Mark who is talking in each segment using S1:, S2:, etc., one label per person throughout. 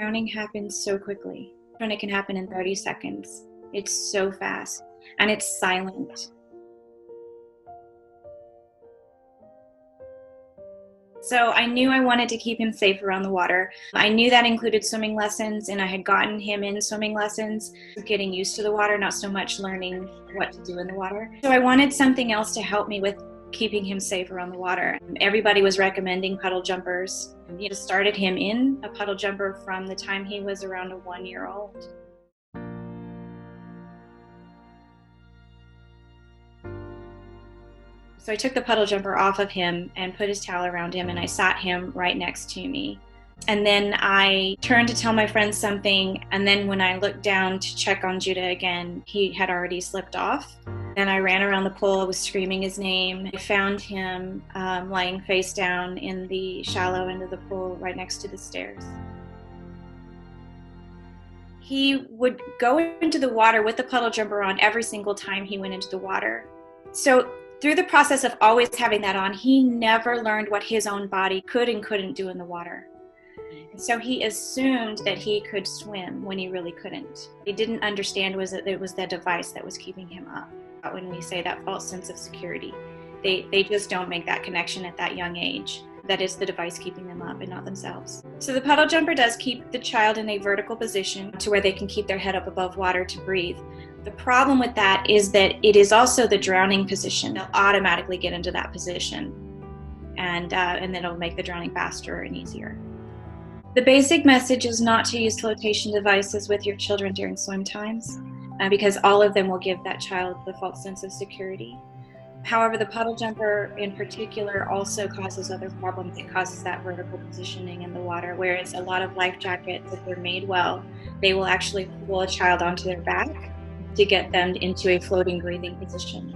S1: Drowning happens so quickly. And it can happen in 30 seconds. It's so fast, and it's silent. So I knew I wanted to keep him safe around the water. I knew that included swimming lessons, and I had gotten him in swimming lessons, getting used to the water, not so much learning what to do in the water. So I wanted something else to help me with keeping him safe around the water. Everybody was recommending puddle jumpers. We started him in a puddle jumper from the time he was around a 1-year-old. So I took the puddle jumper off of him and put his towel around him, and I sat him right next to me. And then I turned to tell my friend something, and then when I looked down to check on Judah again, he had already slipped off. Then I ran around the pool, I was screaming his name. I found him lying face down in the shallow end of the pool right next to the stairs. He would go into the water with the puddle jumper on every single time he went into the water. So through the process of always having that on, he never learned what his own body could and couldn't do in the water. And so he assumed that he could swim when he really couldn't. He didn't understand that it was the device that was keeping him up. When we say that false sense of security, they just don't make that connection at that young age. That is the device keeping them up and not themselves. So the puddle jumper does keep the child in a vertical position to where they can keep their head up above water to breathe. The problem with that is that it is also the drowning position. They'll automatically get into that position, and then it'll make the drowning faster and easier. The basic message is not to use flotation devices with your children during swim times, because all of them will give that child the false sense of security. However, the puddle jumper in particular also causes other problems. It causes that vertical positioning in the water, whereas a lot of life jackets, if they're made well, they will actually pull a child onto their back to get them into a floating breathing position.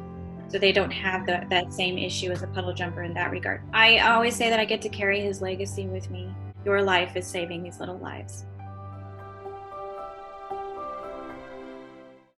S1: So they don't have that same issue as a puddle jumper in that regard. I always say that I get to carry his legacy with me. Your life is saving these little lives.